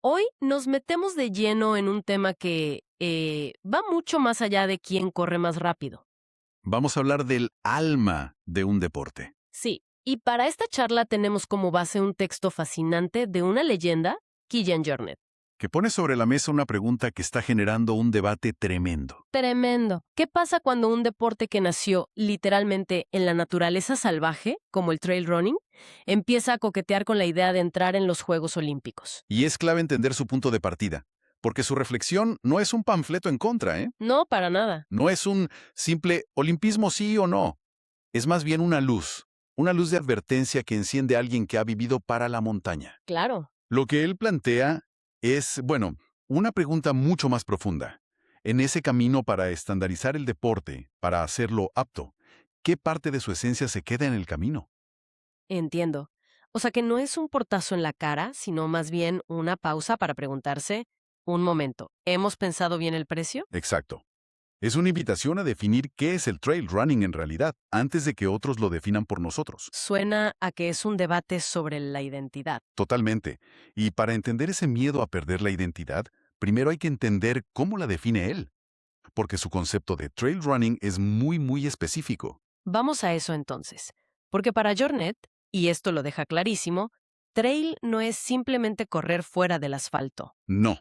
Hoy nos metemos de lleno en un tema que va mucho más allá de quién corre más rápido. Vamos a hablar del alma de un deporte. Sí, y para esta charla tenemos como base un texto fascinante de una leyenda, Kilian Jornet. Que pone sobre la mesa una pregunta que está generando un debate tremendo. Tremendo. ¿Qué pasa cuando un deporte que nació literalmente en la naturaleza salvaje, como el trail running, empieza a coquetear con la idea de entrar en los Juegos Olímpicos? Y es clave entender su punto de partida, porque su reflexión no es un panfleto en contra, ¿eh? No, para nada. No es un simple olimpismo sí o no. Es más bien una luz de advertencia que enciende a alguien que ha vivido para la montaña. Claro. Lo que él plantea es, bueno, una pregunta mucho más profunda. En ese camino para estandarizar el deporte, para hacerlo apto, ¿qué parte de su esencia se queda en el camino? Entiendo. O sea que no es un portazo en la cara, sino más bien una pausa para preguntarse, un momento, ¿hemos pensado bien el precio? Exacto. Es una invitación a definir qué es el trail running en realidad, antes de que otros lo definan por nosotros. Suena a que es un debate sobre la identidad. Totalmente. Y para entender ese miedo a perder la identidad, primero hay que entender cómo la define él, porque su concepto de trail running es muy específico. Vamos a eso entonces. Porque para Jornet, y esto lo deja clarísimo, trail no es simplemente correr fuera del asfalto. No.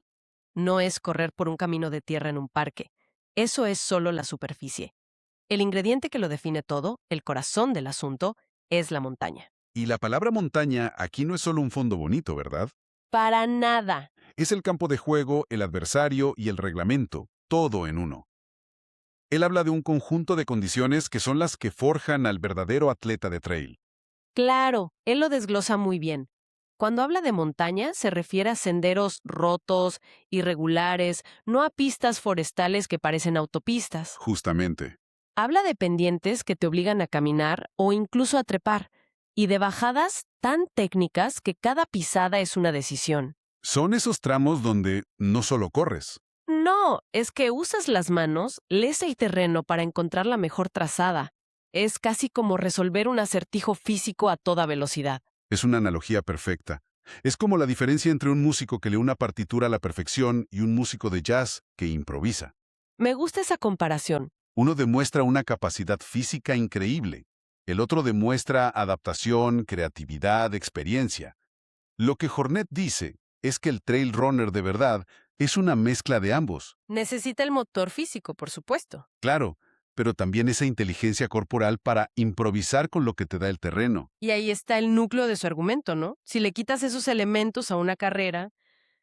No es correr por un camino de tierra en un parque. Eso es solo la superficie. El ingrediente que lo define todo, el corazón del asunto, es la montaña. Y la palabra montaña aquí no es solo un fondo bonito, ¿verdad? Para nada. Es el campo de juego, el adversario y el reglamento, todo en uno. Él habla de un conjunto de condiciones que son las que forjan al verdadero atleta de trail. Claro, él lo desglosa muy bien. Cuando habla de montaña, se refiere a senderos rotos, irregulares, no a pistas forestales que parecen autopistas. Justamente. Habla de pendientes que te obligan a caminar o incluso a trepar, y de bajadas tan técnicas que cada pisada es una decisión. Son esos tramos donde no solo corres, No, es que usas las manos, lees el terreno para encontrar la mejor trazada. Es casi como resolver un acertijo físico a toda velocidad. es una analogía perfecta. Es como la diferencia entre un músico que lee una partitura a la perfección y un músico de jazz que improvisa. Me gusta esa comparación. Uno demuestra una capacidad física increíble. El otro demuestra adaptación, creatividad, experiencia. Lo que Hornet dice es que el trail runner de verdad es una mezcla de ambos. Necesita el motor físico, por supuesto. Claro, pero también esa inteligencia corporal para improvisar con lo que te da el terreno. Y ahí está el núcleo de su argumento, ¿no? Si le quitas esos elementos a una carrera,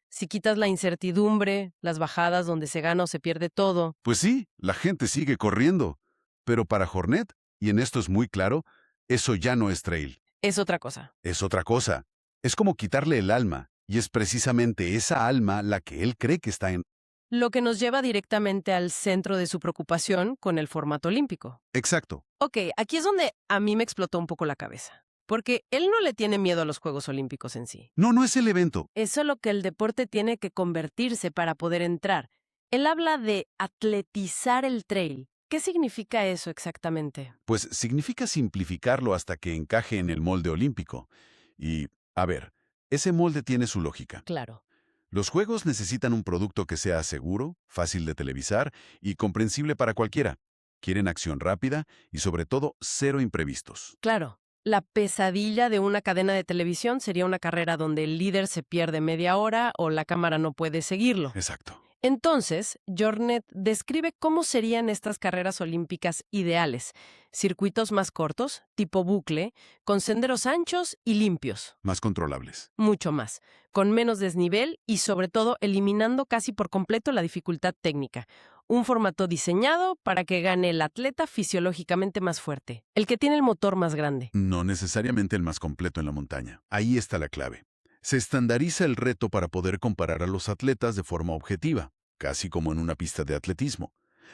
si quitas la incertidumbre, las bajadas donde se gana o se pierde todo, Pues sí, la gente sigue corriendo, pero para Hornet, y en esto es muy claro, eso ya no es trail, es otra cosa. es otra cosa. Es como quitarle el alma, y es precisamente esa alma la que él cree que está en... Lo que nos lleva directamente al centro de su preocupación con el formato olímpico. Exacto. Ok, aquí es donde a mí me explotó un poco la cabeza. Porque él no le tiene miedo a los Juegos Olímpicos en sí. No, no es el evento. Es solo que el deporte tiene que convertirse para poder entrar. Él habla de atletizar el trail. ¿Qué significa eso exactamente? Pues significa simplificarlo hasta que encaje en el molde olímpico. Y, a ver, ese molde tiene su lógica. Claro. Los juegos necesitan un producto que sea seguro, fácil de televisar y comprensible para cualquiera. Quieren acción rápida y sobre todo cero imprevistos. Claro. La pesadilla de una cadena de televisión sería una carrera donde el líder se pierde media hora o la cámara no puede seguirlo. Exacto. Entonces, Jornet describe cómo serían estas carreras olímpicas ideales. Circuitos más cortos, tipo bucle, con senderos anchos y limpios. Más controlables. Mucho más, con menos desnivel y sobre todo eliminando casi por completo la dificultad técnica. Un formato diseñado para que gane el atleta fisiológicamente más fuerte, el que tiene el motor más grande. No necesariamente el más completo en la montaña. Ahí está la clave. Se estandariza el reto para poder comparar a los atletas de forma objetiva, casi como en una pista de atletismo.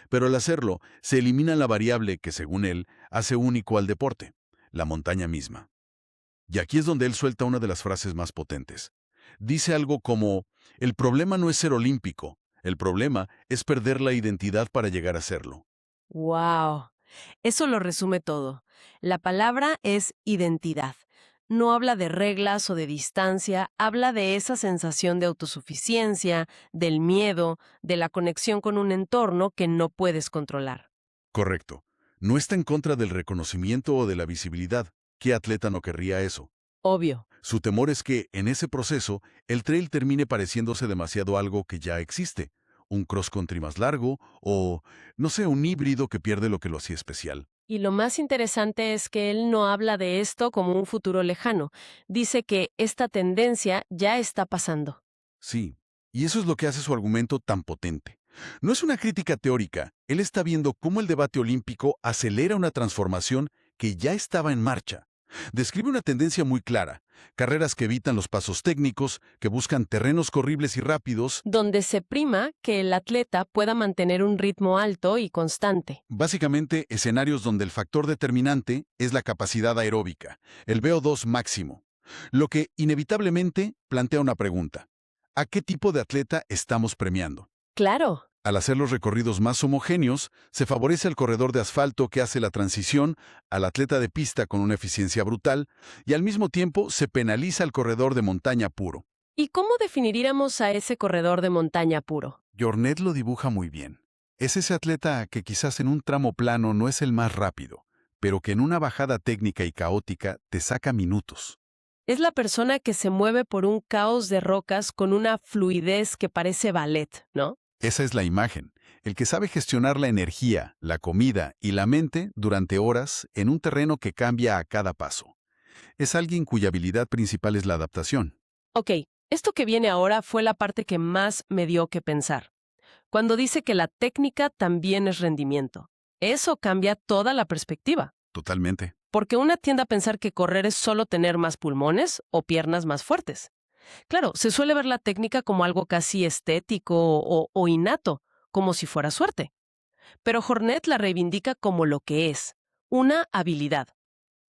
Pero al hacerlo, se elimina la variable que, según él, hace único al deporte, la montaña misma. Y aquí es donde él suelta una de las frases más potentes. Dice algo como, el problema no es ser olímpico, el problema es perder la identidad para llegar a serlo. ¡Wow! Eso lo resume todo. La palabra es identidad. No habla de reglas o de distancia, habla de esa sensación de autosuficiencia, del miedo, de la conexión con un entorno que no puedes controlar. Correcto. No está en contra del reconocimiento o de la visibilidad. ¿Qué atleta no querría eso? Obvio. Su temor es que, en ese proceso, el trail termine pareciéndose demasiado a algo que ya existe. Un cross-country más largo o, no sé, un híbrido que pierde lo que lo hacía especial. Y lo más interesante es que él no habla de esto como un futuro lejano. Dice que esta tendencia ya está pasando. Sí, y eso es lo que hace su argumento tan potente. No es una crítica teórica, él está viendo cómo el debate olímpico acelera una transformación que ya estaba en marcha. Describe una tendencia muy clara, carreras que evitan los pasos técnicos, que buscan terrenos corribles y rápidos, Donde se prima que el atleta pueda mantener un ritmo alto y constante. básicamente escenarios donde el factor determinante es la capacidad aeróbica, el VO2 máximo, lo que inevitablemente plantea una pregunta. ¿A qué tipo de atleta estamos premiando? Claro. Al hacer los recorridos más homogéneos, se favorece al corredor de asfalto que hace la transición, al atleta de pista con una eficiencia brutal, y al mismo tiempo se penaliza al corredor de montaña puro. ¿Y cómo definiríamos a ese corredor de montaña puro? Jornet lo dibuja muy bien. Es ese atleta que quizás en un tramo plano no es el más rápido, pero que en una bajada técnica y caótica te saca minutos. Es la persona que se mueve por un caos de rocas con una fluidez que parece ballet, ¿no? Esa es la imagen, el que sabe gestionar la energía, la comida y la mente durante horas en un terreno que cambia a cada paso. Es alguien cuya habilidad principal es la adaptación. Ok, esto que viene ahora fue la parte que más me dio que pensar. Cuando dice que la técnica también es rendimiento. Eso cambia toda la perspectiva. Totalmente. Porque una tiende a pensar que correr es solo tener más pulmones o piernas más fuertes. Claro, se suele ver la técnica como algo casi estético o innato, como si fuera suerte. Pero Hornet la reivindica como lo que es, una habilidad,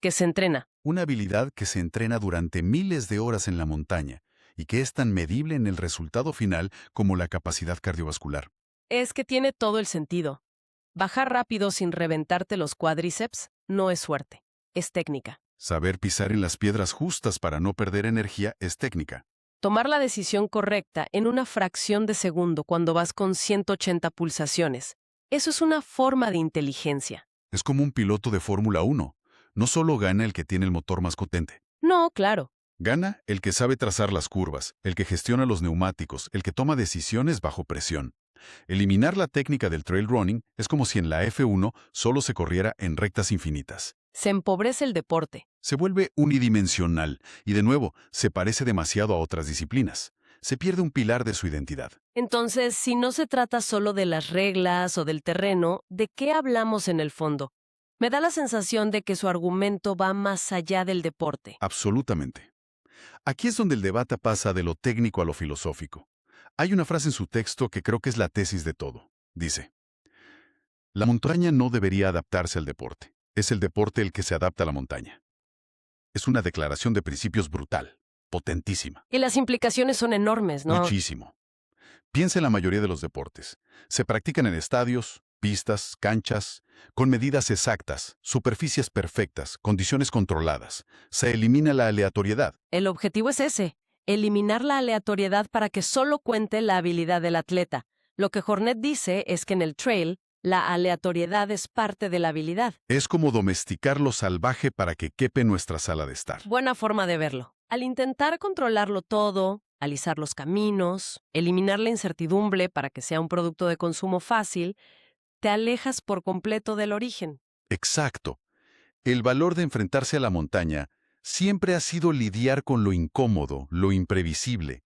que se entrena. Una habilidad que se entrena durante miles de horas en la montaña y que es tan medible en el resultado final como la capacidad cardiovascular. Es que tiene todo el sentido. Bajar rápido sin reventarte los cuádriceps no es suerte, es técnica. Saber pisar en las piedras justas para no perder energía es técnica. Tomar la decisión correcta en una fracción de segundo cuando vas con 180 pulsaciones. Eso es una forma de inteligencia. Es como un piloto de Fórmula 1. No solo gana el que tiene el motor más potente. No, claro. Gana el que sabe trazar las curvas, el que gestiona los neumáticos, el que toma decisiones bajo presión. Eliminar la técnica del trail running es como si en la F1 solo se corriera en rectas infinitas. Se empobrece el deporte. Se vuelve unidimensional y, de nuevo, se parece demasiado a otras disciplinas. Se pierde un pilar de su identidad. Entonces, si no se trata solo de las reglas o del terreno, ¿de qué hablamos en el fondo? Me da la sensación de que su argumento va más allá del deporte. Absolutamente. Aquí es donde el debate pasa de lo técnico a lo filosófico. Hay una frase en su texto que creo que es la tesis de todo. Dice, la montaña no debería adaptarse al deporte. Es el deporte el que se adapta a la montaña. Es una declaración de principios brutal, potentísima. Y las implicaciones son enormes, ¿no? Muchísimo. Piensa en la mayoría de los deportes. Se practican en estadios, pistas, canchas, con medidas exactas, superficies perfectas, condiciones controladas. Se elimina la aleatoriedad. El objetivo es ese, eliminar la aleatoriedad para que solo cuente la habilidad del atleta. Lo que Hornet dice es que en el trail, la aleatoriedad es parte de la habilidad. Es como domesticar lo salvaje para que quepe en nuestra sala de estar. Buena forma de verlo. Al intentar controlarlo todo, alisar los caminos, eliminar la incertidumbre para que sea un producto de consumo fácil, te alejas por completo del origen. Exacto. El valor de enfrentarse a la montaña siempre ha sido lidiar con lo incómodo, lo imprevisible.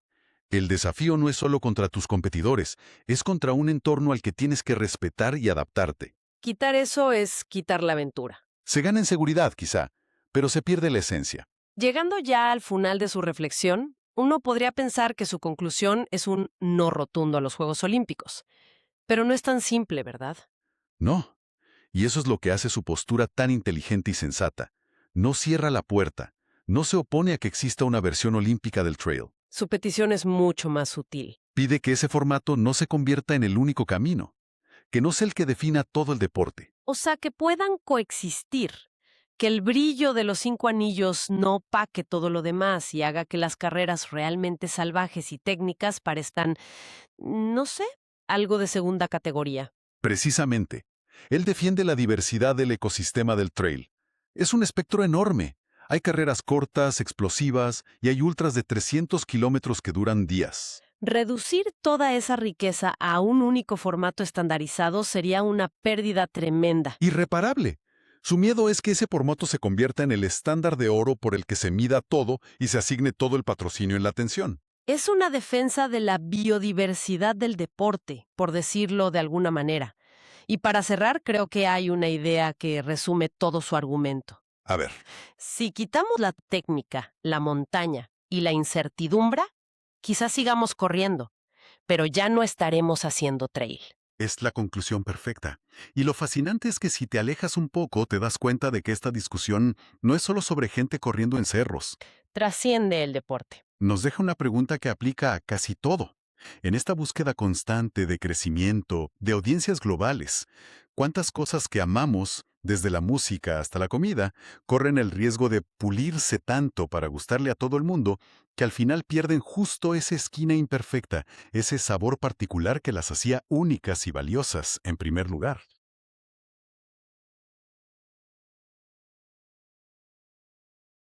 El desafío no es solo contra tus competidores, es contra un entorno al que tienes que respetar y adaptarte. Quitar eso es quitar la aventura. Se gana en seguridad, quizá, pero se pierde la esencia. Llegando ya al final de su reflexión, uno podría pensar que su conclusión es un no rotundo a los Juegos Olímpicos. Pero no es tan simple, ¿verdad? No. Y eso es lo que hace su postura tan inteligente y sensata. No cierra la puerta, no se opone a que exista una versión olímpica del trail. Su petición es mucho más sutil. Pide que ese formato no se convierta en el único camino, que no sea el que defina todo el deporte. O sea, que puedan coexistir, Que el brillo de los 5 anillos no opaque todo lo demás y haga que las carreras realmente salvajes y técnicas parezcan, no sé, algo de segunda categoría. Precisamente, él defiende la diversidad del ecosistema del trail. Es un espectro enorme. Hay carreras cortas, explosivas, y hay ultras de 300 kilómetros que duran días. Reducir toda esa riqueza a un único formato estandarizado sería una pérdida tremenda. Irreparable. Su miedo es que ese formato se convierta en el estándar de oro por el que se mida todo y se asigne todo el patrocinio en la atención. Es una defensa de la biodiversidad del deporte, por decirlo de alguna manera. Y para cerrar, creo que hay una idea que resume todo su argumento. A ver, Si quitamos la técnica, la montaña y la incertidumbre, quizás sigamos corriendo, pero ya no estaremos haciendo trail. es la conclusión perfecta. Y lo fascinante es que si te alejas un poco, te das cuenta de que esta discusión no es solo sobre gente corriendo en cerros. Trasciende el deporte. Nos deja una pregunta que aplica a casi todo. En esta búsqueda constante de crecimiento, de audiencias globales, ¿cuántas cosas que amamos, desde la música hasta la comida, corren el riesgo de pulirse tanto para gustarle a todo el mundo que al final pierden justo esa esquina imperfecta, ese sabor particular que las hacía únicas y valiosas en primer lugar?